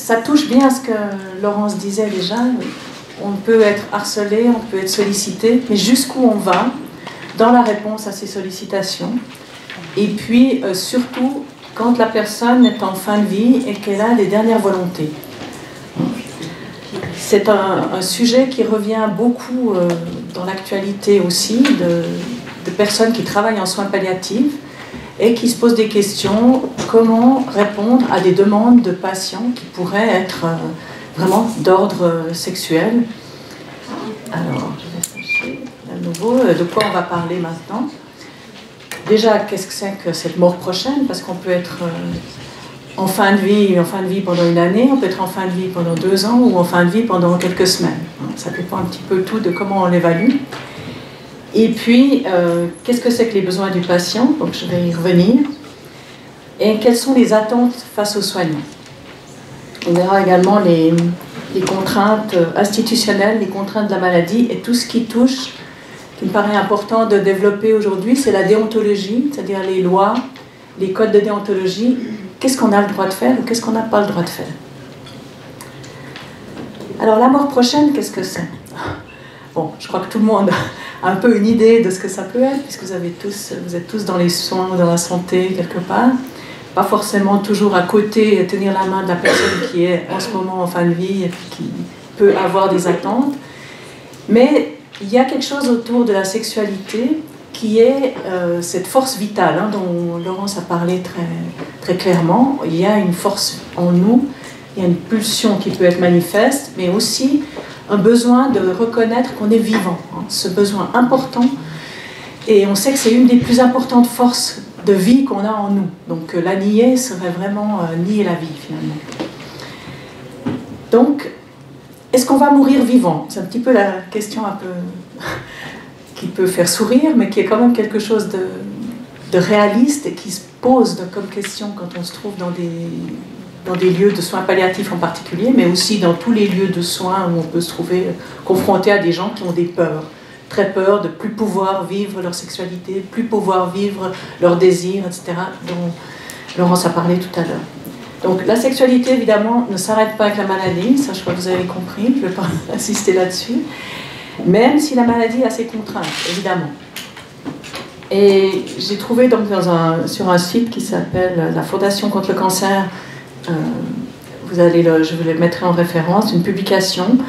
ça touche bien à ce que Laurence disait déjà. On peut être harcelé, on peut être sollicité, mais jusqu'où on va dans la réponse à ces sollicitations. Et puis, surtout, quand la personne est en fin de vie et qu'elle a les dernières volontés. C'est un sujet qui revient beaucoup dans l'actualité aussi, de personnes qui travaillent en soins palliatifs et qui se posent des questions, comment répondre à des demandes de patients qui pourraient être vraiment d'ordre sexuel. Alors, je vais chercher à nouveau de quoi on va parler maintenant. Déjà, qu'est-ce que c'est que cette mort prochaine? Parce qu'on peut être en fin de vie pendant une année, on peut être en fin de vie pendant 2 ans ou en fin de vie pendant quelques semaines. Ça dépend un petit peu tout de comment on l'évalue. Et puis, qu'est-ce que c'est que les besoins du patient? Donc, je vais y revenir. Et quelles sont les attentes face aux soignants? On verra également les contraintes institutionnelles, les contraintes de la maladie et tout ce qui touche, qui me paraît important de développer aujourd'hui, c'est la déontologie, c'est-à-dire les lois, les codes de déontologie. Qu'est-ce qu'on a le droit de faire ou qu'est-ce qu'on n'a pas le droit de faire? Alors, la mort prochaine, qu'est-ce que c'est? Bon, je crois que tout le monde a un peu une idée de ce que ça peut être, puisque vous êtes tous dans les soins ou dans la santé quelque part. Pas forcément toujours à côté, tenir la main de la personne qui est en ce moment en fin de vie et qui peut avoir des attentes. Mais il y a quelque chose autour de la sexualité qui est cette force vitale dont Laurence a parlé très, très clairement. Il y a une force en nous, il y a une pulsion qui peut être manifeste, mais aussi un besoin de reconnaître qu'on est vivant, ce besoin important. Et on sait que c'est une des plus importantes forces de vie qu'on a en nous. Donc la nier serait vraiment nier la vie finalement. Donc, est-ce qu'on va mourir vivant? C'est un petit peu la question un peu qui peut faire sourire, mais qui est quand même quelque chose de réaliste et qui se pose comme question quand on se trouve dans des lieux de soins palliatifs en particulier, mais aussi dans tous les lieux de soins où on peut se trouver confronté à des gens qui ont des peurs. Très peur de ne plus pouvoir vivre leur sexualité, plus pouvoir vivre leurs désirs, etc., dont Laurence a parlé tout à l'heure. Donc la sexualité, évidemment, ne s'arrête pas avec la maladie, ça je crois que vous avez compris, je ne vais pas insister là-dessus, même si la maladie a ses contraintes, évidemment. Et j'ai trouvé donc sur un site qui s'appelle la Fondation contre le cancer, je vous le mettrai en référence, une publication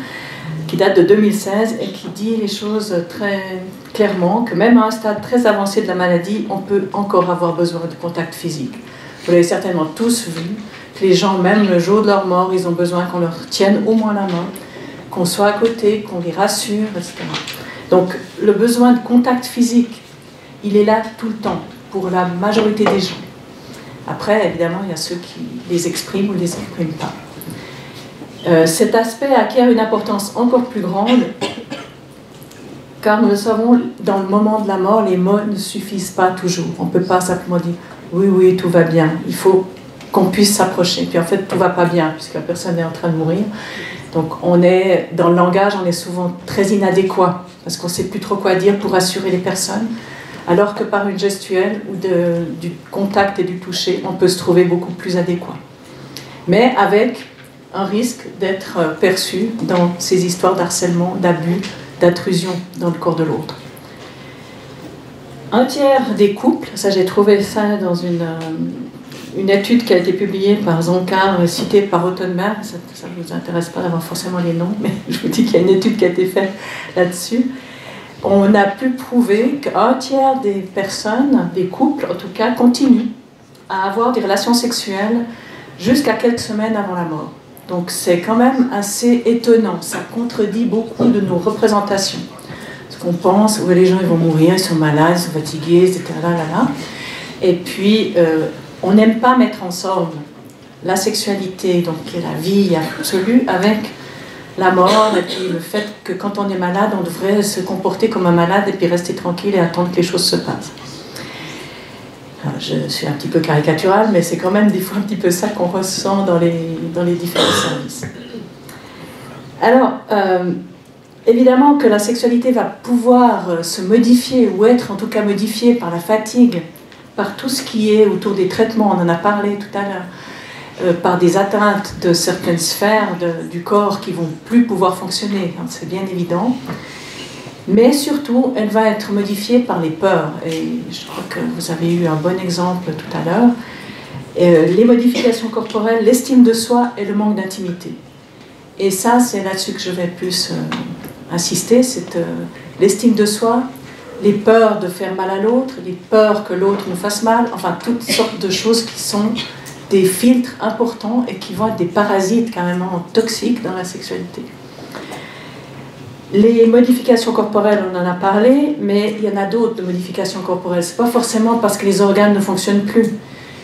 qui date de 2016 et qui dit les choses très clairement, que même à un stade très avancé de la maladie, on peut encore avoir besoin de contact physique. Vous l'avez certainement tous vu, que les gens, même le jour de leur mort, ils ont besoin qu'on leur tienne au moins la main, qu'on soit à côté, qu'on les rassure, etc. Donc le besoin de contact physique, il est là tout le temps, pour la majorité des gens. Après, évidemment, il y a ceux qui les expriment ou ne les expriment pas. Cet aspect acquiert une importance encore plus grande, car nous le savons, dans le moment de la mort, les mots ne suffisent pas toujours. On ne peut pas simplement dire « oui, oui, tout va bien ». Il faut qu'on puisse s'approcher. Puis en fait, tout ne va pas bien, puisque la personne est en train de mourir. Donc dans le langage, on est souvent très inadéquat, parce qu'on ne sait plus trop quoi dire pour rassurer les personnes, alors que par une gestuelle ou du contact et du toucher, on peut se trouver beaucoup plus adéquat. Mais avec un risque d'être perçu dans ces histoires d'harcèlement, d'abus, d'intrusion dans le corps de l'autre. Un tiers des couples, ça j'ai trouvé ça dans une étude qui a été publiée par Zonkar, citée par Rottenberg, ça ne vous intéresse pas d'avoir forcément les noms, mais je vous dis qu'il y a une étude qui a été faite là-dessus. On a pu prouver qu'un tiers des personnes, des couples en tout cas, continuent à avoir des relations sexuelles jusqu'à quelques semaines avant la mort. Donc c'est quand même assez étonnant, ça contredit beaucoup de nos représentations. Parce qu'on pense, ouais, les gens ils vont mourir, ils sont malades, ils sont fatigués, etc. Et puis, on n'aime pas mettre ensemble la sexualité, donc qui est la vie absolue, avec la mort, et puis le fait que quand on est malade, on devrait se comporter comme un malade et puis rester tranquille et attendre que les choses se passent. Alors, je suis un petit peu caricaturale, mais c'est quand même des fois un petit peu ça qu'on ressent dans les différents services. Alors, évidemment que la sexualité va pouvoir se modifier, ou être en tout cas modifiée par la fatigue, par tout ce qui est autour des traitements, on en a parlé tout à l'heure, par des atteintes de certaines sphères du corps qui vont plus pouvoir fonctionner, hein, c'est bien évident. Mais surtout, elle va être modifiée par les peurs. Et je crois que vous avez eu un bon exemple tout à l'heure. Les modifications corporelles, l'estime de soi et le manque d'intimité. Et ça, c'est là-dessus que je vais plus insister, c'est l'estime de soi, les peurs de faire mal à l'autre, les peurs que l'autre nous fasse mal, enfin toutes sortes de choses qui sont des filtres importants et qui vont être des parasites carrément toxiques dans la sexualité. Les modifications corporelles, on en a parlé, mais il y en a d'autres de modifications corporelles. Ce n'est pas forcément parce que les organes ne fonctionnent plus,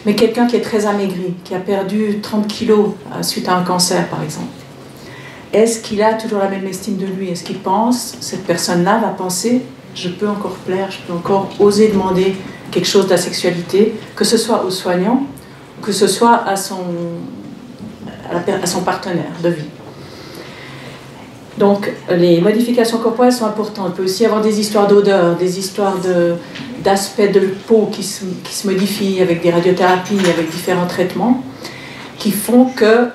mais quelqu'un qui est très amaigri, qui a perdu 30 kilos suite à un cancer par exemple. Est-ce qu'il a toujours la même estime de lui? Est-ce qu'il pense, cette personne-là va penser, je peux encore plaire, je peux encore oser demander quelque chose de la sexualité, que ce soit aux soignants, que ce soit à son partenaire de vie. Donc, les modifications corporelles sont importantes. Il peut aussi y avoir des histoires d'odeur, des histoires d'aspect de peau qui se modifient avec des radiothérapies, avec différents traitements, qui font que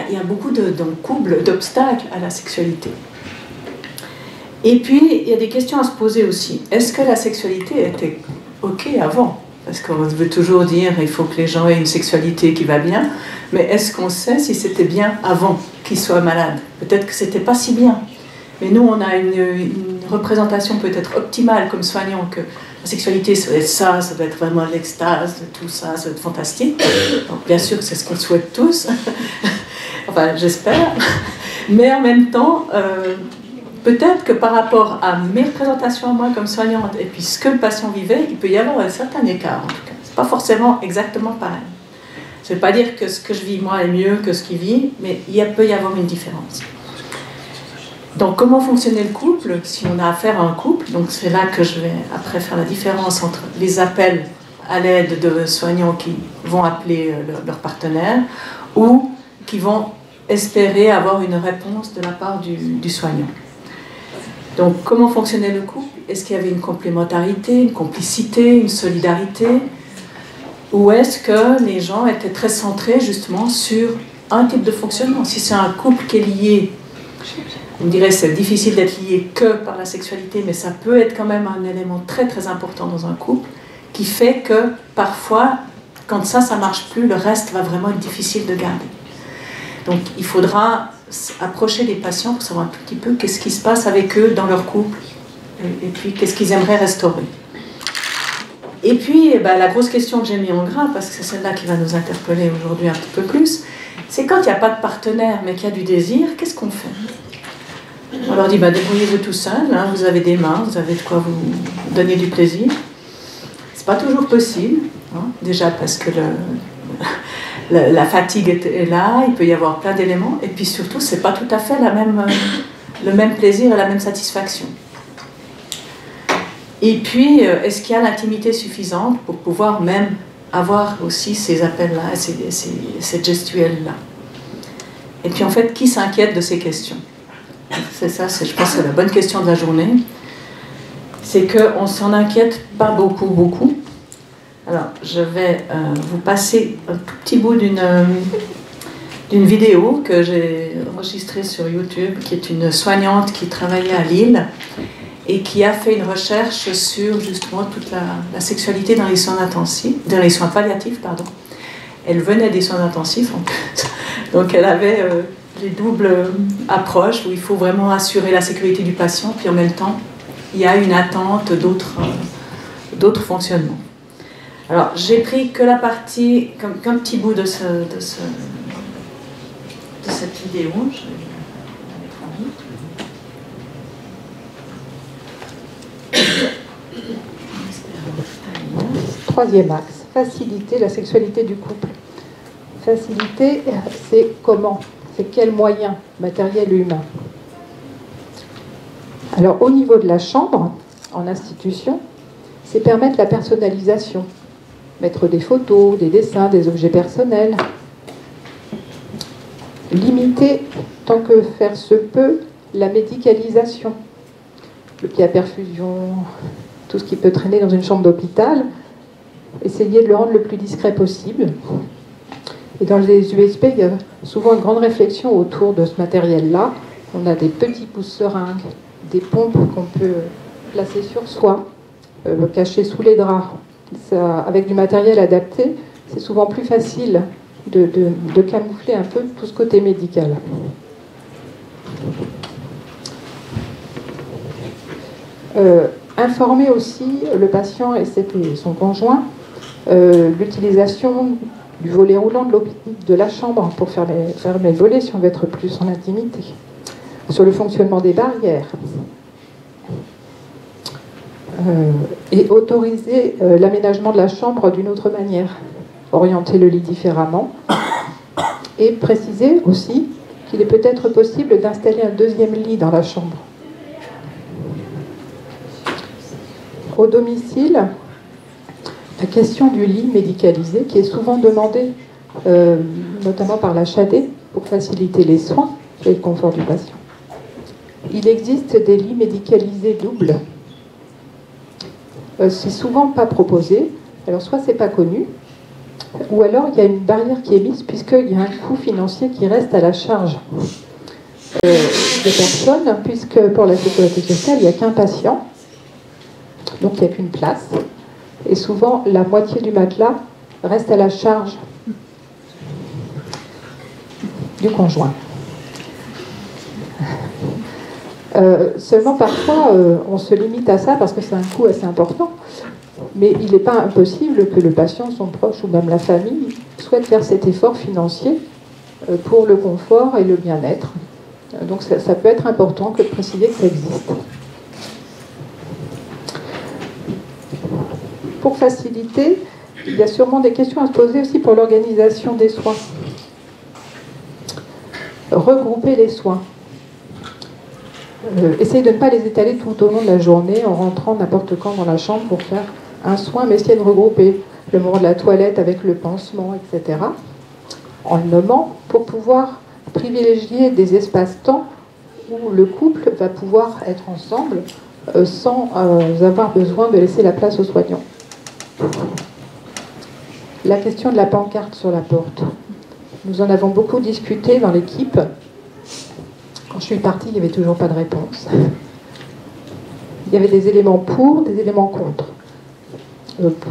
il y a beaucoup d'obstacles à la sexualité. Et puis, il y a des questions à se poser aussi. Est-ce que la sexualité était OK avant? Parce qu'on veut toujours dire qu'il faut que les gens aient une sexualité qui va bien, mais est-ce qu'on sait si c'était bien avant qu'ils soient malades? Peut-être que c'était pas si bien. Mais nous, on a une représentation peut-être optimale comme soignant que la sexualité, ça doit être vraiment l'extase, tout ça, ça doit être fantastique. Donc, bien sûr, c'est ce qu'on souhaite tous. Enfin, j'espère. Mais en même temps, peut-être que par rapport à mes représentations à moi comme soignante et puis ce que le patient vivait, il peut y avoir un certain écart en tout cas. C'est pas forcément exactement pareil. Ça ne veut pas dire que ce que je vis moi est mieux que ce qu'il vit, mais peut y avoir une différence. Donc comment fonctionnait le couple si on a affaire à un couple? Donc c'est là que je vais après faire la différence entre les appels à l'aide de soignants qui vont appeler leur partenaire ou qui vont espérer avoir une réponse de la part du soignant. Donc, comment fonctionnait le couple? Est-ce qu'il y avait une complémentarité, une complicité, une solidarité? Ou est-ce que les gens étaient très centrés justement sur un type de fonctionnement? Si c'est un couple qui est lié, on dirait que c'est difficile d'être lié que par la sexualité, mais ça peut être quand même un élément très très important dans un couple qui fait que parfois, quand ça ne marche plus, le reste va vraiment être difficile de garder. Donc, il faudra approcher les patients pour savoir un tout petit peu qu'est-ce qui se passe avec eux dans leur couple et puis qu'est-ce qu'ils aimeraient restaurer. Et puis, la grosse question que j'ai mis en gras, parce que c'est celle-là qui va nous interpeller aujourd'hui un petit peu plus, c'est quand il n'y a pas de partenaire mais qu'il y a du désir, qu'est-ce qu'on fait? On leur dit, débrouillez-vous tout seul, hein, vous avez des mains, vous avez de quoi vous donner du plaisir. C'est pas toujours possible, hein, déjà parce que la fatigue est là, il peut y avoir plein d'éléments, et puis surtout, c'est pas tout à fait le même plaisir et la même satisfaction. Et puis, est-ce qu'il y a l'intimité suffisante pour pouvoir même avoir aussi ces appels-là, ces gestuels-là? Et puis en fait, qui s'inquiète de ces questions? C'est ça, je pense que c'est la bonne question de la journée. C'est qu'on ne s'en inquiète pas beaucoup. Alors, je vais vous passer un tout petit bout d'une vidéo que j'ai enregistrée sur YouTube, qui est une soignante qui travaillait à Lille et qui a fait une recherche sur justement toute la sexualité dans les soins intensifs, dans les soins palliatifs, pardon. Elle venait des soins intensifs, en fait. Donc elle avait les doubles approches où il faut vraiment assurer la sécurité du patient, puis en même temps, il y a une attente d'autres fonctionnements. Alors, j'ai pris que la partie, qu'un petit bout de cette vidéo. Je vais la mettre en route. Troisième axe, faciliter la sexualité du couple. Faciliter, c'est comment? C'est quels moyens matériels et humains? Alors, au niveau de la chambre, en institution, c'est permettre la personnalisation. Mettre des photos, des dessins, des objets personnels. Limiter, tant que faire se peut, la médicalisation. Le pied à perfusion, tout ce qui peut traîner dans une chambre d'hôpital. Essayer de le rendre le plus discret possible. Et dans les USP, il y a souvent une grande réflexion autour de ce matériel-là. On a des petits pousse-seringues, des pompes qu'on peut placer sur soi, cacher sous les draps. Avec du matériel adapté, c'est souvent plus facile de camoufler un peu tout ce côté médical. Informer aussi le patient et son conjoint l'utilisation du volet roulant de la chambre pour fermer les volets si on veut être plus en intimité, sur le fonctionnement des barrières, et autoriser l'aménagement de la chambre d'une autre manière, orienter le lit différemment, et préciser aussi qu'il est peut-être possible d'installer un deuxième lit dans la chambre. Au domicile, la question du lit médicalisé, qui est souvent demandée, notamment par la CHADé, pour faciliter les soins et le confort du patient. Il existe des lits médicalisés doubles. C'est souvent pas proposé. Alors soit c'est pas connu, ou alors il y a une barrière qui est mise puisqu'il y a un coût financier qui reste à la charge des personnes, puisque pour la sécurité sociale, il n'y a qu'un patient, donc il n'y a qu'une place. Et souvent, la moitié du matelas reste à la charge du conjoint. Seulement, parfois, on se limite à ça parce que c'est un coût assez important. Mais il n'est pas impossible que le patient, son proche ou même la famille souhaite faire cet effort financier pour le confort et le bien-être. Donc ça peut être important que de préciser que ça existe. Pour faciliter, il y a sûrement des questions à se poser aussi pour l'organisation des soins. Regrouper les soins. Essayez de ne pas les étaler tout au long de la journée en rentrant n'importe quand dans la chambre pour faire un soin, mais essayez de regrouper le moment de la toilette avec le pansement, etc. En le nommant pour pouvoir privilégier des espaces-temps où le couple va pouvoir être ensemble sans avoir besoin de laisser la place aux soignants. La question de la pancarte sur la porte. Nous en avons beaucoup discuté dans l'équipe. Quand je suis partie, il n'y avait toujours pas de réponse. Il y avait des éléments pour, des éléments contre.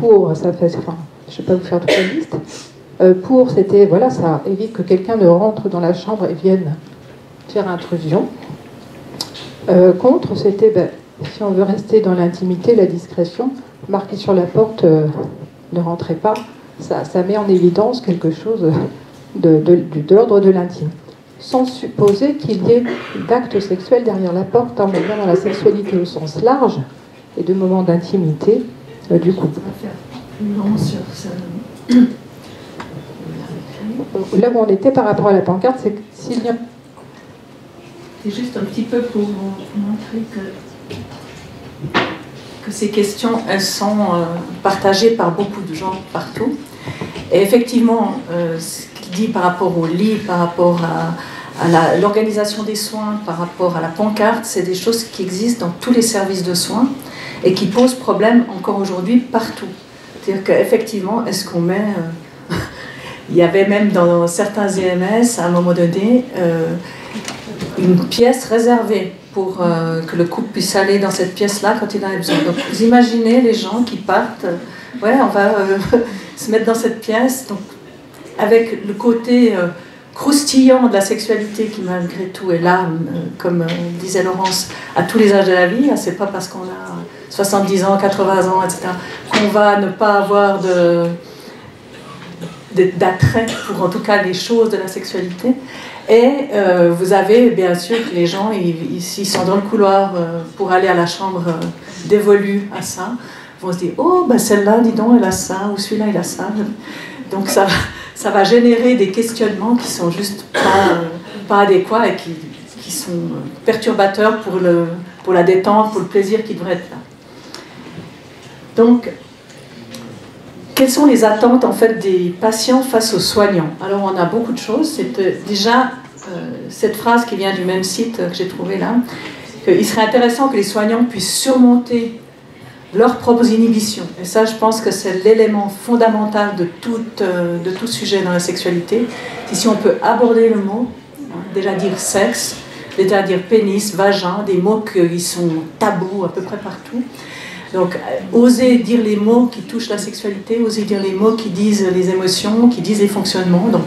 Pour, ça fait, enfin, je ne vais pas vous faire toute la liste. Pour, c'était, voilà, ça évite que quelqu'un ne rentre dans la chambre et vienne faire intrusion. Contre, c'était, si on veut rester dans l'intimité, la discrétion, marqué sur la porte, ne rentrez pas, ça met en évidence quelque chose de l'ordre de l'intime. Sans supposer qu'il y ait d'actes sexuels derrière la porte, on est bien dans la sexualité au sens large, et de moments d'intimité du couple. Là où on était par rapport à la pancarte, c'est que s'il y a... C'est juste un petit peu pour vous montrer que ces questions, elles sont partagées par beaucoup de gens partout. Et effectivement, ce qu'il dit par rapport au lit, par rapport à l'organisation des soins, par rapport à la pancarte, c'est des choses qui existent dans tous les services de soins et qui posent problème encore aujourd'hui partout. C'est-à-dire qu'effectivement, est-ce qu'on met... il y avait même dans certains EMS, à un moment donné, une pièce réservée pour que le couple puisse aller dans cette pièce-là quand il en a besoin. Donc vous imaginez les gens qui partent, ouais, on va se mettre dans cette pièce, donc, avec le côté croustillant de la sexualité qui malgré tout est là, comme disait Laurence, à tous les âges de la vie. C'est pas parce qu'on a 70 ans, 80 ans, etc., qu'on va ne pas avoir d'attrait pour en tout cas les choses de la sexualité. Et vous avez bien sûr les gens, s'ils sont dans le couloir pour aller à la chambre dévolue à ça, vont se dire « Oh, ben celle-là, dis donc, elle a ça, ou celui-là, il a ça. » Donc ça va générer des questionnements qui sont juste pas adéquats et qui sont perturbateurs pour la détente, pour le plaisir qui devrait être là. Donc, quelles sont les attentes en fait des patients face aux soignants? Alors on a beaucoup de choses. C'est déjà cette phrase qui vient du même site que j'ai trouvé là, qu'il serait intéressant que les soignants puissent surmonter leurs propres inhibitions. Et ça, je pense que c'est l'élément fondamental de tout sujet dans la sexualité. Si on peut aborder le mot, déjà dire sexe, déjà dire pénis, vagin, des mots qui sont tabous à peu près partout. Donc, oser dire les mots qui touchent la sexualité, oser dire les mots qui disent les émotions, qui disent les fonctionnements. Donc,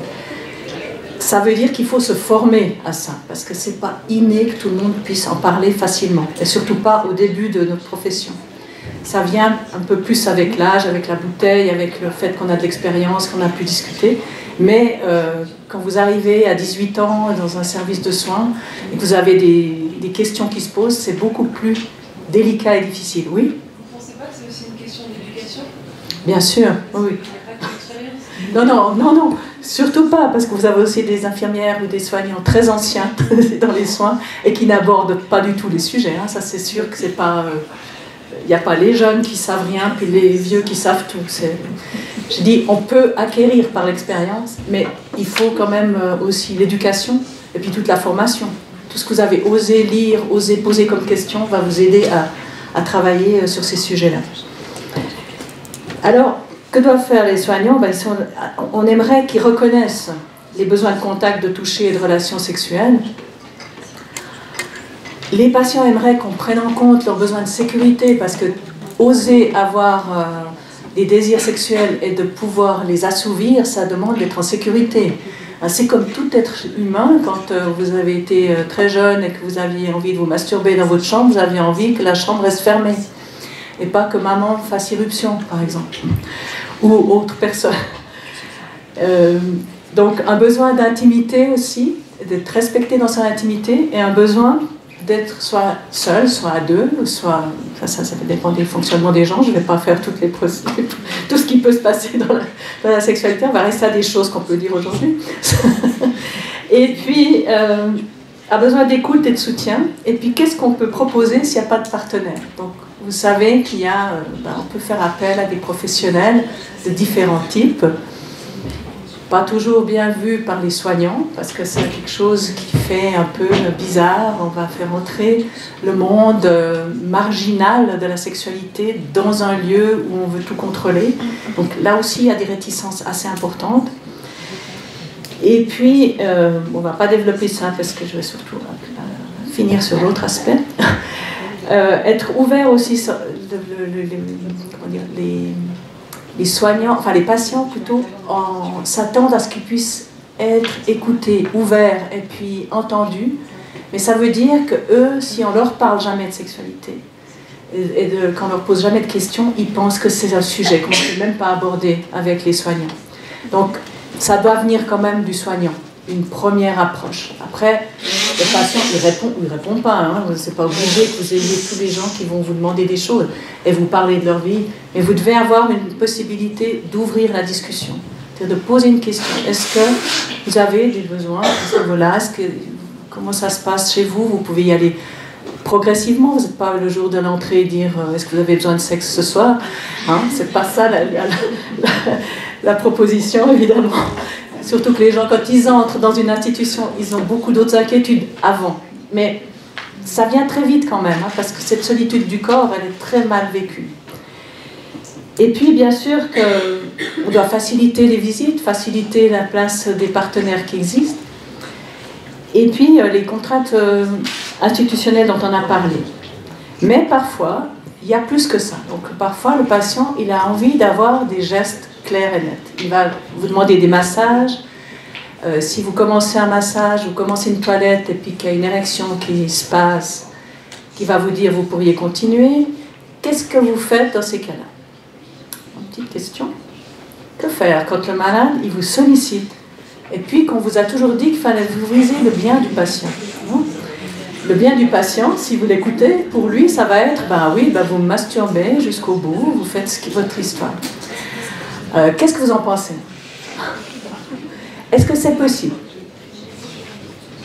ça veut dire qu'il faut se former à ça, parce que c'est pas inné que tout le monde puisse en parler facilement, et surtout pas au début de notre profession. Ça vient un peu plus avec l'âge, avec la bouteille, avec le fait qu'on a de l'expérience, qu'on a pu discuter. Mais quand vous arrivez à 18 ans dans un service de soins et que vous avez des questions qui se posent, c'est beaucoup plus délicat et difficile. Oui ? Vous ne pensez pas que c'est aussi une question d'éducation ? Bien sûr, oui. Non, surtout pas, parce que vous avez aussi des infirmières ou des soignants très anciens dans les soins et qui n'abordent pas du tout les sujets. Hein. Ça, c'est sûr que c'est pas... Il n'y a pas les jeunes qui savent rien, puis les vieux qui savent tout. Je dis, on peut acquérir par l'expérience, mais il faut quand même aussi l'éducation et puis toute la formation. Tout ce que vous avez osé lire, osé poser comme question va vous aider à travailler sur ces sujets-là. Alors, que doivent faire les soignants? On aimerait qu'ils reconnaissent les besoins de contact, de toucher et de relations sexuelles. Les patients aimeraient qu'on prenne en compte leurs besoins de sécurité, parce que oser avoir des désirs sexuels et de pouvoir les assouvir, ça demande d'être en sécurité. C'est comme tout être humain, quand vous avez été très jeune et que vous aviez envie de vous masturber dans votre chambre, vous aviez envie que la chambre reste fermée et pas que maman fasse irruption, par exemple, ou autre personne. Donc un besoin d'intimité aussi, d'être respecté dans son intimité, et un besoin d'être soit seul, soit à deux, soit... Ça dépend des fonctionnements des gens. Je ne vais pas faire tout ce qui peut se passer dans la sexualité. On va rester à des choses qu'on peut dire aujourd'hui. Et puis, a besoin d'écoute et de soutien. Et puis, qu'est-ce qu'on peut proposer s'il n'y a pas de partenaire? Donc, vous savez qu'il y a... on peut faire appel à des professionnels de différents types. Pas toujours bien vu par les soignants, parce que c'est quelque chose qui fait un peu bizarre. On va faire entrer le monde marginal de la sexualité dans un lieu où on veut tout contrôler. Donc là aussi, il y a des réticences assez importantes. Et puis, on ne va pas développer ça, parce que je vais surtout finir sur l'autre aspect. Être ouvert aussi sur les soignants, enfin les patients plutôt, s'attendent à ce qu'ils puissent être écoutés, ouverts et puis entendus. Mais ça veut dire que eux, si on leur parle jamais de sexualité qu'on leur pose jamais de questions, ils pensent que c'est un sujet qu'on ne peut même pas aborder avec les soignants. Donc ça doit venir quand même du soignant, une première approche. Après, le patient, il répond ou il ne répond pas. Hein. C'est pas obligé que vous ayez tous les gens qui vont vous demander des choses et vous parler de leur vie. Mais vous devez avoir une possibilité d'ouvrir la discussion. C'est-à-dire de poser une question. Est-ce que vous avez des besoins? Comment ça se passe chez vous? Vous pouvez y aller progressivement. Vous n'êtes pas le jour de l'entrée et dire est-ce que vous avez besoin de sexe ce soir? Hein? C'est pas ça la proposition, évidemment. Surtout que les gens, quand ils entrent dans une institution, ils ont beaucoup d'autres inquiétudes avant. Mais ça vient très vite quand même, hein, parce que cette solitude du corps, elle est très mal vécue. Et puis, bien sûr, on doit faciliter les visites, faciliter la place des partenaires qui existent. Et puis, les contraintes institutionnelles dont on a parlé. Mais parfois, il y a plus que ça. Donc, parfois, le patient, il a envie d'avoir des gestes clair et net. Il va vous demander des massages. Si vous commencez un massage, vous commencez une toilette et puis qu'il y a une érection qui se passe, qui va vous dire vous pourriez continuer, qu'est-ce que vous faites dans ces cas-là? Une petite question. Que faire quand le malade, il vous sollicite et puis qu'on vous a toujours dit qu'il fallait viser le bien du patient? Le bien du patient, si vous l'écoutez, pour lui, ça va être, vous me masturbez jusqu'au bout, vous faites votre histoire. Qu'est-ce que vous en pensez? Est-ce que c'est possible?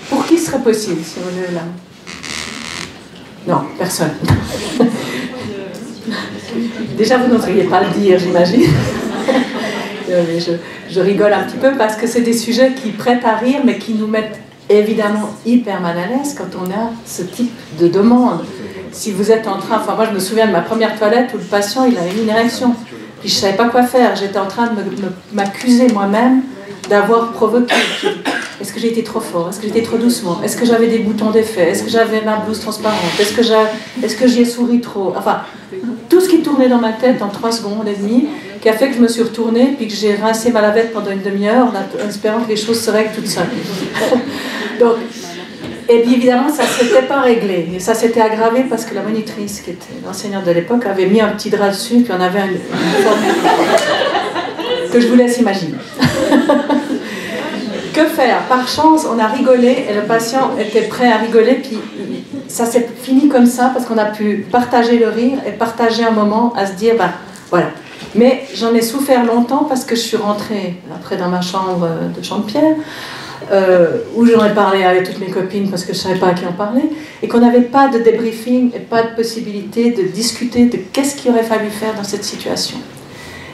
Pour qui serait possible, si vous levez la main? Non, personne. Déjà, vous n'oseriez pas le dire, j'imagine. Je rigole un petit peu parce que c'est des sujets qui prêtent à rire, mais qui nous mettent évidemment hyper mal à l'aise quand on a ce type de demande. si vous êtes en train, enfin moi je me souviens de ma première toilette où le patient il a eu une érection, puis je ne savais pas quoi faire, j'étais en train de m'accuser moi-même d'avoir provoqué. Est-ce que j'ai été trop fort? Est-ce que j'étais trop doucement? Est-ce que j'avais des boutons d'effet? Est-ce que j'avais ma blouse transparente? Est-ce que j'y ai souri trop? Enfin, tout ce qui tournait dans ma tête en 3 secondes et demie, qui a fait que je me suis retournée, puis que j'ai rincé ma lavette pendant une demi-heure, en espérant que les choses se règlent toutes seules. Donc, et bien évidemment, ça ne s'était pas réglé. Et ça s'était aggravé parce que la monitrice, qui était l'enseignante de l'époque, avait mis un petit drap dessus, puis on avait une forme que je vous laisse imaginer. Que faire? Par chance, on a rigolé et le patient était prêt à rigoler, puis ça s'est fini comme ça parce qu'on a pu partager le rire et partager un moment à se dire, ben voilà. Mais j'en ai souffert longtemps parce que je suis rentrée après dans ma chambre de Champepierre, où j'en ai parlé avec toutes mes copines parce que je ne savais pas à qui en parler, et qu'on n'avait pas de débriefing et pas de possibilité de discuter de qu'est-ce qu'il aurait fallu faire dans cette situation.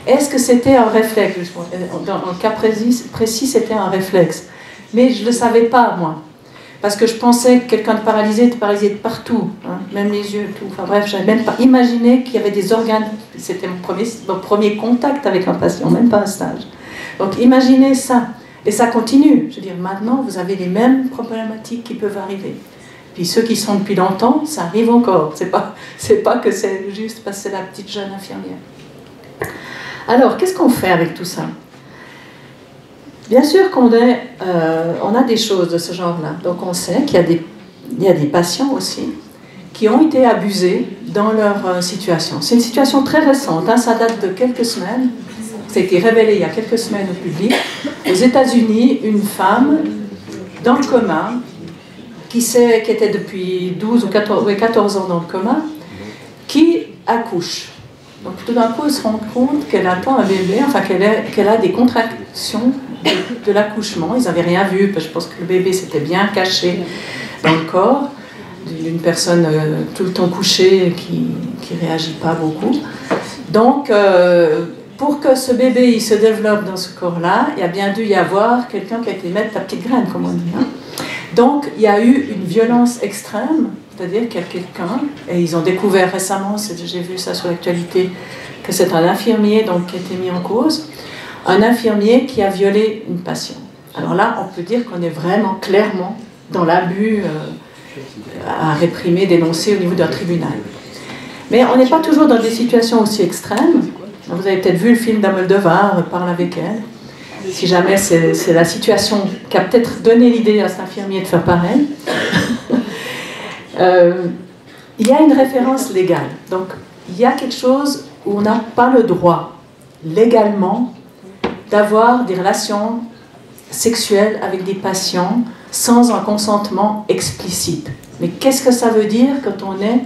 Est-ce que c'était un réflexe? Dans le cas précis, c'était un réflexe. Mais je ne le savais pas, moi. Parce que je pensais que quelqu'un de paralysé était paralysé de partout, hein, même les yeux, tout. Enfin bref, je n'avais même pas imaginé qu'il y avait des organes. C'était mon premier contact avec un patient, même pas un stage. Donc imaginez ça. Et ça continue. Je veux dire, maintenant, vous avez les mêmes problématiques qui peuvent arriver. Puis ceux qui sont depuis longtemps, ça arrive encore. C'est pas que c'est juste parce que c'est la petite jeune infirmière. Alors, qu'est-ce qu'on fait avec tout ça? Bien sûr qu'on on a des choses de ce genre-là. Donc on sait qu'il y a des patients aussi qui ont été abusés dans leur situation. C'est une situation très récente, hein, ça date de quelques semaines. Ça a été révélé il y a quelques semaines au public. Aux États-Unis, une femme dans le coma, qui était depuis 12 ou 14 ans dans le coma, qui accouche. Donc tout d'un coup, elle se rend compte qu'elle attend un bébé, enfin qu'elle a des contractions de l'accouchement. Ils n'avaient rien vu, parce que je pense que le bébé s'était bien caché dans le corps d'une personne tout le temps couchée qui ne réagit pas beaucoup. Donc, pour que ce bébé il se développe dans ce corps-là, il y a bien dû y avoir quelqu'un qui a été mettre la petite graine, comme on dit. Hein. Donc, il y a eu une violence extrême. C'est-à-dire qu'il y a quelqu'un, et ils ont découvert récemment, j'ai vu ça sur l'actualité, que c'est un infirmier donc, qui a été mis en cause, un infirmier qui a violé une patiente. Alors là, on peut dire qu'on est vraiment clairement dans l'abus à réprimer, dénoncer au niveau d'un tribunal. Mais on n'est pas toujours dans des situations aussi extrêmes. Vous avez peut-être vu le film d'Almodovar, Parle avec elle. Si jamais c'est la situation qui a peut-être donné l'idée à cet infirmier de faire pareil. Il y a une référence légale. Donc, il y a quelque chose où on n'a pas le droit, légalement, d'avoir des relations sexuelles avec des patients sans un consentement explicite. Mais qu'est-ce que ça veut dire quand on est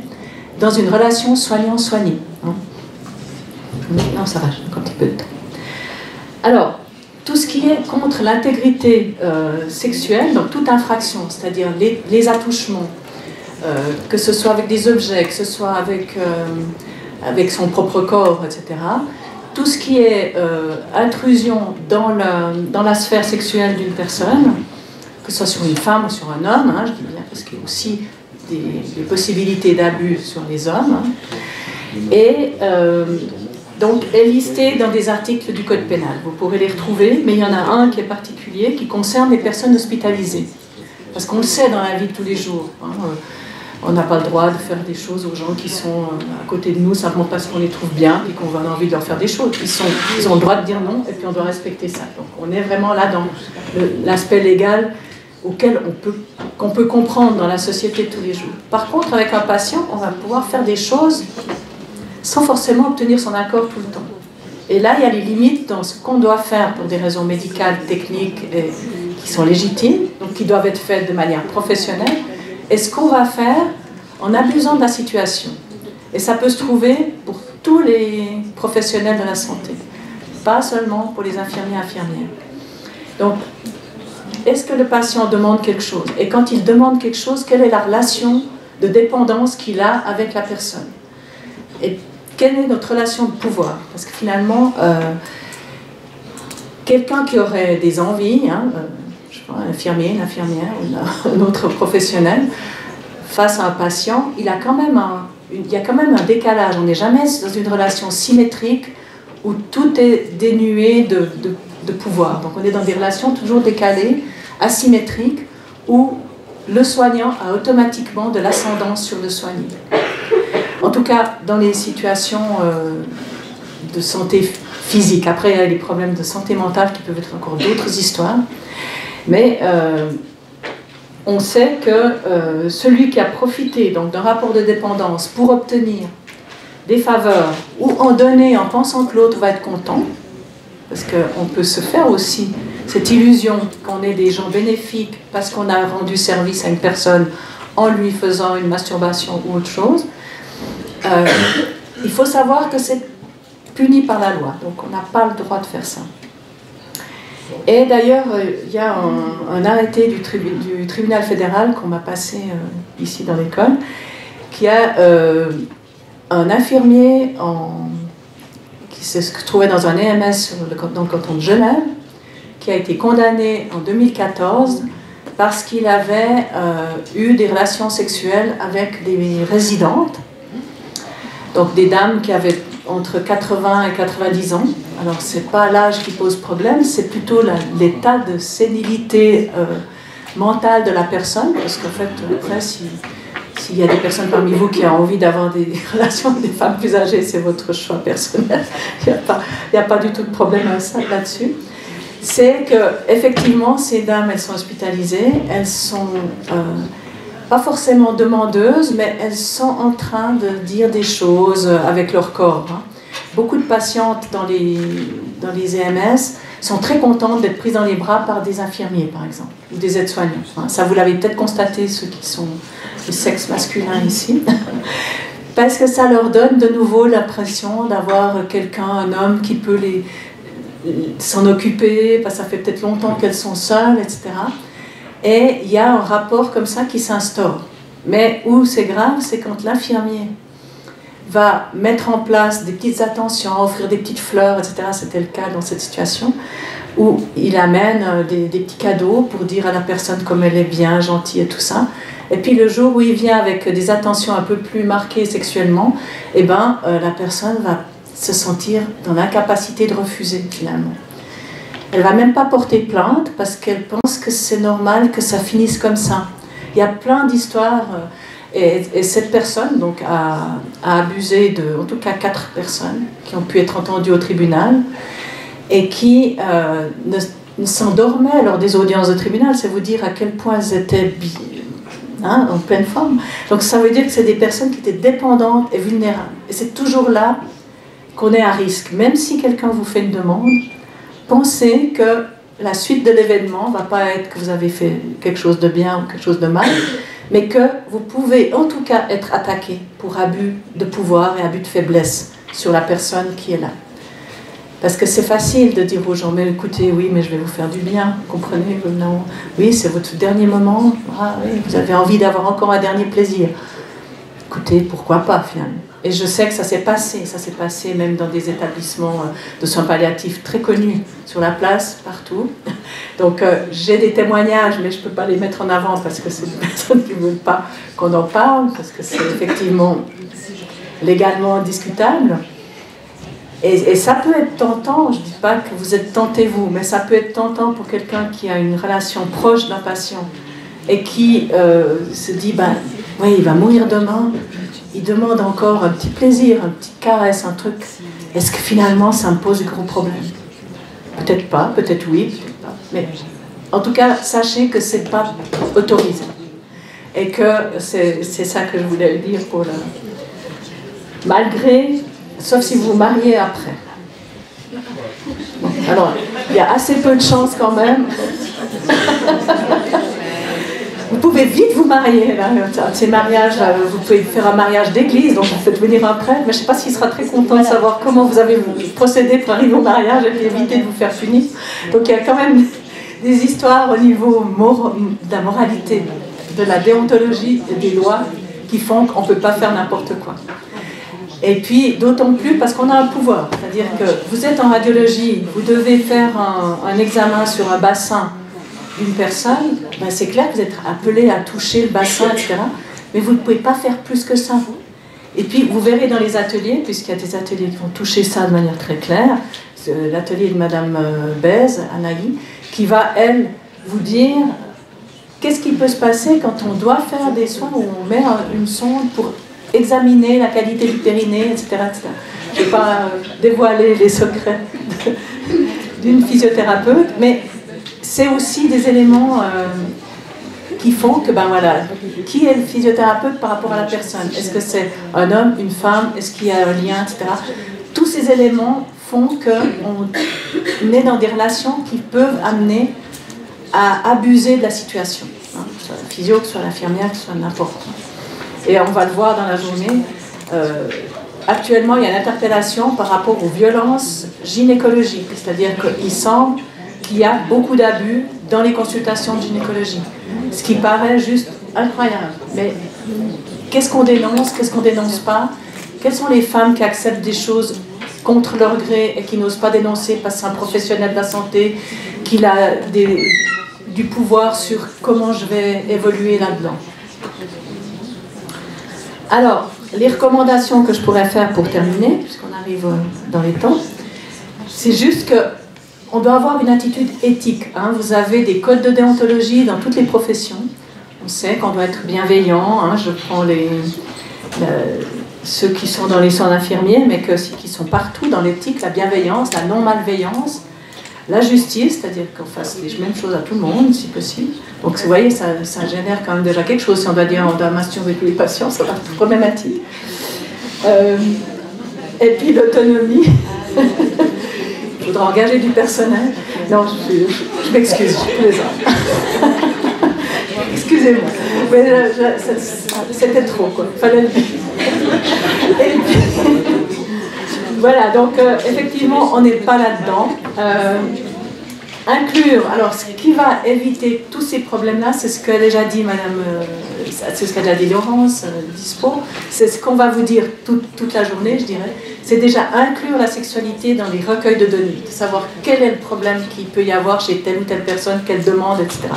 dans une relation soignant-soigné, hein? Non, ça va, j'ai encore un petit peu de temps. Alors, tout ce qui est contre l'intégrité sexuelle, donc toute infraction, c'est-à-dire les attouchements, que ce soit avec des objets, que ce soit avec son propre corps, etc. Tout ce qui est intrusion dans la sphère sexuelle d'une personne, que ce soit sur une femme ou sur un homme, hein, je dis bien, parce qu'il y a aussi des possibilités d'abus sur les hommes, hein, et donc est listé dans des articles du Code pénal. Vous pourrez les retrouver, mais il y en a un qui est particulier, qui concerne les personnes hospitalisées. Parce qu'on le sait dans la vie de tous les jours. Hein, on n'a pas le droit de faire des choses aux gens qui sont à côté de nous simplement parce qu'on les trouve bien et qu'on a envie de leur faire des choses. Ils ont le droit de dire non et puis on doit respecter ça. Donc on est vraiment là dans l'aspect légal qu'on peut comprendre dans la société de tous les jours. Par contre, avec un patient, on va pouvoir faire des choses sans forcément obtenir son accord tout le temps. Et là, il y a les limites dans ce qu'on doit faire pour des raisons médicales, techniques, qui sont légitimes, donc qui doivent être faites de manière professionnelle, et ce qu'on va faire en abusant de la situation. Et ça peut se trouver pour tous les professionnels de la santé, pas seulement pour les infirmiers et infirmières. Donc, est-ce que le patient demande quelque chose? Et quand il demande quelque chose, quelle est la relation de dépendance qu'il a avec la personne? Et quelle est notre relation de pouvoir? Parce que finalement, quelqu'un qui aurait des envies, hein, je sais pas, un infirmier, une infirmière, ou un autre professionnel, face à un patient, il y a quand même un décalage. On n'est jamais dans une relation symétrique où tout est dénué de pouvoir. Donc on est dans des relations toujours décalées, asymétriques, où le soignant a automatiquement de l'ascendance sur le soigné. En tout cas, dans les situations de santé physique. Après, il y a les problèmes de santé mentale qui peuvent être encore d'autres histoires. Mais on sait que celui qui a profité d'un rapport de dépendance pour obtenir des faveurs ou en donner en pensant que l'autre va être content, parce qu'on peut se faire aussi cette illusion qu'on est des gens bénéfiques parce qu'on a rendu service à une personne en lui faisant une masturbation ou autre chose, il faut savoir que c'est puni par la loi, donc on n'a pas le droit de faire ça. Et d'ailleurs, il y a un arrêté du tribunal fédéral qu'on m'a passé ici dans l'école, qui a un infirmier qui se trouvait dans un EMS dans le canton de Genève, qui a été condamné en 2014 parce qu'il avait eu des relations sexuelles avec des résidentes, donc des dames qui avaient entre 80 et 90 ans. Alors, ce n'est pas l'âge qui pose problème, c'est plutôt l'état de sénilité mentale de la personne, parce qu'en fait, après, s'il y a des personnes parmi vous qui ont envie d'avoir des relations avec des femmes plus âgées, c'est votre choix personnel. Il n'y a pas du tout de problème là-dessus. C'est qu'effectivement, ces dames, elles sont hospitalisées, elles sont pas forcément demandeuses, mais elles sont en train de dire des choses avec leur corps. Hein. Beaucoup de patientes dans les EMS sont très contentes d'être prises dans les bras par des infirmiers, par exemple, ou des aides-soignants. Hein. Ça, vous l'avez peut-être constaté, ceux qui sont du sexe masculin ici. Parce que ça leur donne de nouveau l'impression d'avoir quelqu'un, un homme qui peut s'en occuper, parce que ça fait peut-être longtemps qu'elles sont seules, etc. Et il y a un rapport comme ça qui s'instaure. Mais où c'est grave, c'est quand l'infirmier va mettre en place des petites attentions, offrir des petites fleurs, etc. C'était le cas dans cette situation, où il amène des petits cadeaux pour dire à la personne comme elle est bien, gentille et tout ça. Et puis le jour où il vient avec des attentions un peu plus marquées sexuellement, eh ben, la personne va se sentir dans l'incapacité de refuser finalement. Elle ne va même pas porter plainte parce qu'elle pense que c'est normal que ça finisse comme ça. Il y a plein d'histoires et cette personne donc, a abusé de, en tout cas 4 personnes qui ont pu être entendues au tribunal et qui ne s'endormaient lors des audiences de tribunal. C'est vous dire à quel point elles étaient en pleine forme. Donc ça veut dire que c'est des personnes qui étaient dépendantes et vulnérables. Et c'est toujours là qu'on est à risque. Même si quelqu'un vous fait une demande, pensez que la suite de l'événement ne va pas être que vous avez fait quelque chose de bien ou quelque chose de mal, mais que vous pouvez en tout cas être attaqué pour abus de pouvoir et abus de faiblesse sur la personne qui est là. Parce que c'est facile de dire aux gens, mais écoutez, oui, mais je vais vous faire du bien, comprenez, non, oui, c'est votre dernier moment, ah, oui, vous avez envie d'avoir encore un dernier plaisir. Écoutez, pourquoi pas finalement. Et je sais que ça s'est passé même dans des établissements de soins palliatifs très connus sur la place, partout. Donc j'ai des témoignages, mais je ne peux pas les mettre en avant parce que c'est des personnes qui ne veulent pas qu'on en parle, parce que c'est effectivement légalement discutable. Et ça peut être tentant, je ne dis pas que vous êtes tenté vous, mais ça peut être tentant pour quelqu'un qui a une relation proche d'un patient et qui se dit, ben, oui, il va mourir demain. Il demande encore un petit plaisir, un petit caresse, un truc. Est-ce que finalement ça me pose de gros problèmes? Peut-être pas, peut-être oui, peut-être pas. Mais en tout cas, sachez que c'est pas autorisé. Et que c'est ça que je voulais dire pour le... Malgré, sauf si vous vous mariez après. Bon, alors, il y a assez peu de chance quand même. Vous pouvez vite vous marier, là. Ces mariages, vous pouvez faire un mariage d'église, donc vous faites venir un prêtre, mais je ne sais pas s'il sera très content de savoir comment vous avez procédé pour arriver au mariage et puis éviter de vous faire punir. Donc il y a quand même des histoires au niveau de la moralité, de la déontologie et des lois qui font qu'on ne peut pas faire n'importe quoi. Et puis d'autant plus parce qu'on a un pouvoir, c'est-à-dire que vous êtes en radiologie, vous devez faire un examen sur un bassin d'une personne, ben c'est clair que vous êtes appelé à toucher le bassin, etc. mais vous ne pouvez pas faire plus que ça. Et puis vous verrez dans les ateliers, puisqu'il y a des ateliers qui vont toucher ça de manière très claire, l'atelier de Madame Bèze, Anaï, qui va, elle, vous dire qu'est-ce qui peut se passer quand on doit faire des soins où on met une sonde pour examiner la qualité du périnée, etc. etc. Je ne vais pas dévoiler les secrets d'une physiothérapeute, mais c'est aussi des éléments qui font que, ben voilà, qui est le physiothérapeute par rapport à la personne? Est-ce que c'est un homme, une femme? Est-ce qu'il y a un lien, etc. Tous ces éléments font qu'on est dans des relations qui peuvent amener à abuser de la situation. Hein, que ce soit la physio, que ce soit l'infirmière, que ce soit n'importe qui. Et on va le voir dans la journée. Actuellement, il y a une interpellation par rapport aux violences gynécologiques. C'est-à-dire qu'il semble qu'il y a beaucoup d'abus dans les consultations de gynécologie. Ce qui paraît juste incroyable. Mais qu'est-ce qu'on dénonce? Qu'est-ce qu'on dénonce pas? Quelles sont les femmes qui acceptent des choses contre leur gré et qui n'osent pas dénoncer parce que c'est un professionnel de la santé, qu'il a du pouvoir sur comment je vais évoluer là-dedans? Alors, les recommandations que je pourrais faire pour terminer, puisqu'on arrive dans les temps, c'est juste qu'on doit avoir une attitude éthique. Hein. Vous avez des codes de déontologie dans toutes les professions. On sait qu'on doit être bienveillant. Hein. Je prends ceux qui sont dans les soins infirmiers, mais qui sont partout dans l'éthique, la bienveillance, la non-malveillance, la justice, c'est-à-dire qu'on fasse les mêmes choses à tout le monde, si possible. Donc, vous voyez, ça génère quand même déjà quelque chose. Si on doit dire on doit masturber tous les patients, ça va être problématique. Et puis l'autonomie. Il faudra engager du personnel. Non, je m'excuse, je plaisante. Excusez-moi. Mais c'était trop, quoi. Fallait le dire. Et puis, voilà, donc effectivement, on n'est pas là-dedans. Inclure, alors ce qui va éviter tous ces problèmes-là, c'est ce qu'a déjà dit Madame, c'est ce qu'a déjà dit Laurence Dispo, c'est ce qu'on va vous dire toute la journée, je dirais, c'est déjà inclure la sexualité dans les recueils de données, de savoir quel est le problème qu'il peut y avoir chez telle ou telle personne, quelle demande, etc.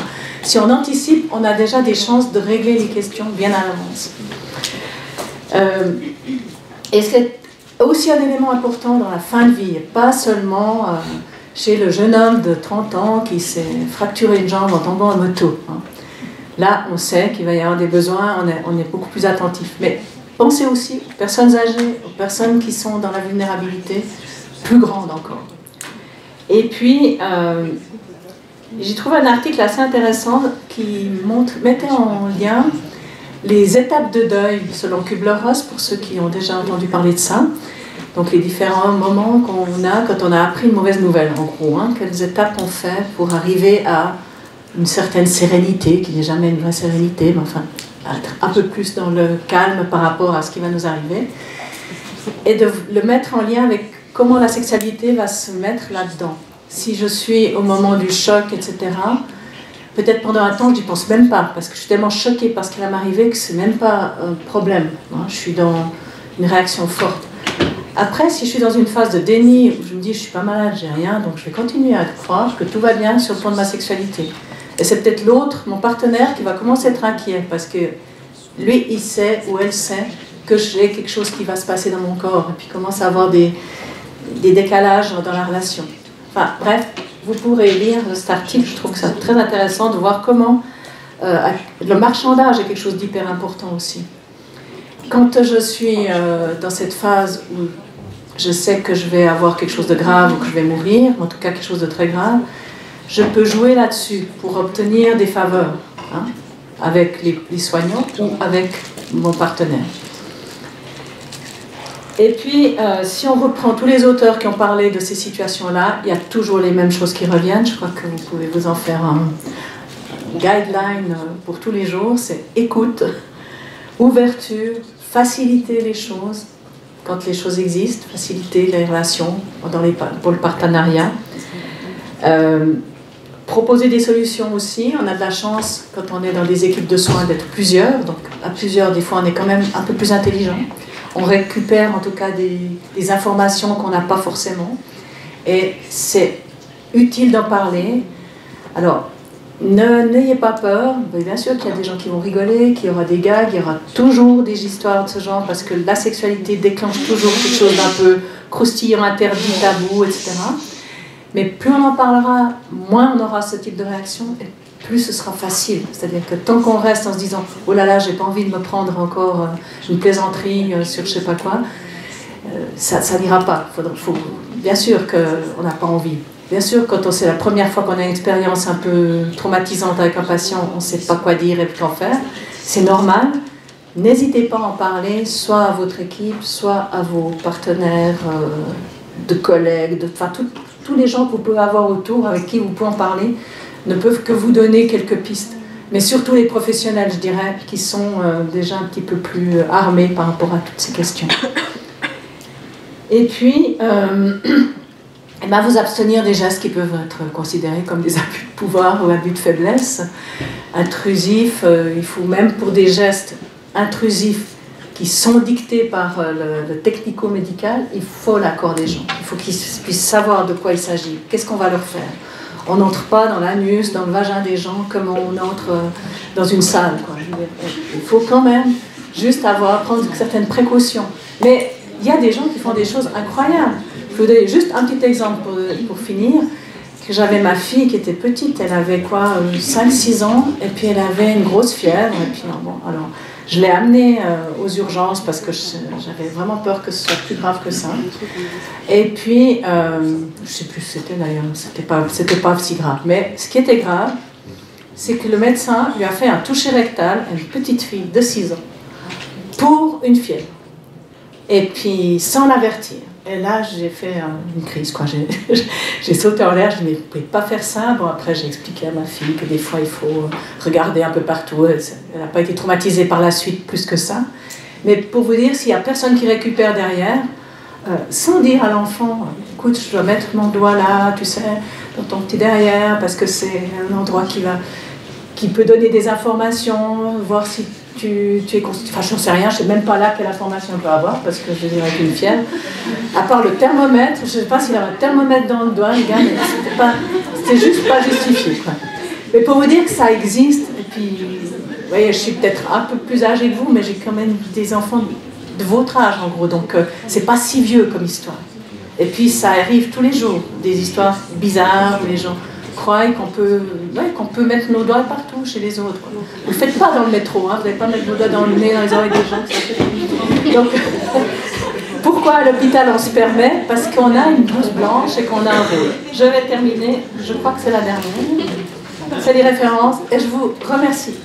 Si on anticipe, on a déjà des chances de régler les questions bien à l'avance. Et c'est aussi un élément important dans la fin de vie, pas seulement chez le jeune homme de 30 ans qui s'est fracturé une jambe en tombant en moto. Hein. Là, on sait qu'il va y avoir des besoins, on est beaucoup plus attentif. Mais pensez aussi aux personnes âgées, aux personnes qui sont dans la vulnérabilité, plus grande encore. Et puis, j'ai trouvé un article assez intéressant qui mettait en lien les étapes de deuil selon Kubler-Ross, pour ceux qui ont déjà entendu parler de ça. Donc les différents moments qu'on a quand on a appris une mauvaise nouvelle, en gros. Hein, quelles étapes on fait pour arriver à une certaine sérénité, qui n'est jamais une vraie sérénité, mais enfin, être un peu plus dans le calme par rapport à ce qui va nous arriver. Et de le mettre en lien avec comment la sexualité va se mettre là-dedans. Si je suis au moment du choc, etc., peut-être pendant un temps, je n'y pense même pas, parce que je suis tellement choquée par ce qui va m'arriver que ce n'est même pas un problème. Hein, je suis dans une réaction forte. Après, si je suis dans une phase de déni, où je me dis je ne suis pas malade, j'ai rien, donc je vais continuer à croire que tout va bien sur le plan de ma sexualité. Et c'est peut-être l'autre, mon partenaire, qui va commencer à être inquiet, parce que lui, il sait, ou elle sait, que j'ai quelque chose qui va se passer dans mon corps, et puis commence à avoir des décalages dans la relation. Enfin, bref, vous pourrez lire cet article, je trouve que c'est très intéressant de voir comment le marchandage est quelque chose d'hyper important aussi. Quand je suis dans cette phase où je sais que je vais avoir quelque chose de grave ou que je vais mourir, en tout cas quelque chose de très grave, je peux jouer là-dessus pour obtenir des faveurs, hein, avec les soignants ou avec mon partenaire. Et puis, si on reprend tous les auteurs qui ont parlé de ces situations-là, il y a toujours les mêmes choses qui reviennent. Je crois que vous pouvez vous en faire un guideline pour tous les jours. C'est écoute, ouverture, faciliter les choses quand les choses existent, faciliter les relations pour le partenariat. Proposer des solutions aussi. On a de la chance, quand on est dans des équipes de soins, d'être plusieurs. Donc, à plusieurs, des fois, on est quand même un peu plus intelligent. On récupère en tout cas des informations qu'on n'a pas forcément. Et c'est utile d'en parler. Alors, N'ayez pas peur. Bien sûr qu'il y a des gens qui vont rigoler, qu'il y aura des gags, il y aura toujours des histoires de ce genre, parce que la sexualité déclenche toujours quelque chose d'un peu croustillant, interdit, tabou, etc. Mais plus on en parlera, moins on aura ce type de réaction, et plus ce sera facile. C'est-à-dire que tant qu'on reste en se disant « Oh là là, j'ai pas envie de me prendre encore une plaisanterie sur je sais pas quoi », ça n'ira pas. Bien sûr qu'on n'a pas envie. Bien sûr, quand c'est la première fois qu'on a une expérience un peu traumatisante avec un patient, on ne sait pas quoi dire et quoi faire. C'est normal. N'hésitez pas à en parler, soit à votre équipe, soit à vos partenaires, de collègues, tous les gens que vous pouvez avoir autour, avec qui vous pouvez en parler, ne peuvent que vous donner quelques pistes. Mais surtout les professionnels, je dirais, qui sont déjà un petit peu plus armés par rapport à toutes ces questions. Et puis, vous abstenir des gestes qui peuvent être considérés comme des abus de pouvoir ou abus de faiblesse, intrusifs. Il faut même pour des gestes intrusifs qui sont dictés par le technico-médical, il faut l'accord des gens. Il faut qu'ils puissent savoir de quoi il s'agit, qu'est-ce qu'on va leur faire. On n'entre pas dans l'anus, dans le vagin des gens comme on entre dans une salle, quoi. Il faut quand même juste prendre certaines précautions. Mais il y a des gens qui font des choses incroyables. Je vous donne juste un petit exemple pour finir. J'avais ma fille qui était petite, elle avait 5-6 ans, et puis elle avait une grosse fièvre. Et puis alors je l'ai amenée aux urgences parce que j'avais vraiment peur que ce soit plus grave que ça. Et puis, je ne sais plus ce que c'était d'ailleurs, c'était pas si grave. Mais ce qui était grave, c'est que le médecin lui a fait un toucher rectal à une petite fille de 6 ans pour une fièvre. Et puis, sans l'avertir. Et là, j'ai fait une crise, quoi. J'ai sauté en l'air, je dis, mais vous ne pouvez pas faire ça. Bon, après, j'ai expliqué à ma fille que des fois, il faut regarder un peu partout. Elle n'a pas été traumatisée par la suite, plus que ça. Mais pour vous dire, s'il n'y a personne qui récupère derrière, sans dire à l'enfant, écoute, je dois mettre mon doigt là, tu sais, dans ton petit derrière, parce que c'est un endroit qui peut donner des informations, voir si tu es constitué. Enfin, je ne sais rien, je ne sais même pas là quelle information on peut avoir, parce que je dirais avec une fièvre. À part le thermomètre, je ne sais pas s'il avait un thermomètre dans le doigt, les gars, mais c'était juste pas justifié, quoi. Mais pour vous dire que ça existe, et puis, vous voyez, je suis peut-être un peu plus âgée que vous, mais j'ai quand même des enfants de votre âge, en gros, donc c'est pas si vieux comme histoire. Et puis, ça arrive tous les jours, des histoires bizarres où les gens croient qu'on peut mettre nos doigts partout chez les autres. Vous ne le faites pas dans le métro, hein, vous n'allez pas mettre vos doigts dans le nez, dans les oreilles des gens. Donc, pourquoi à l'hôpital on se permet? Parce qu'on a une blouse blanche et qu'on a un rôle. Je vais terminer, je crois que c'est la dernière. C'est les références et je vous remercie.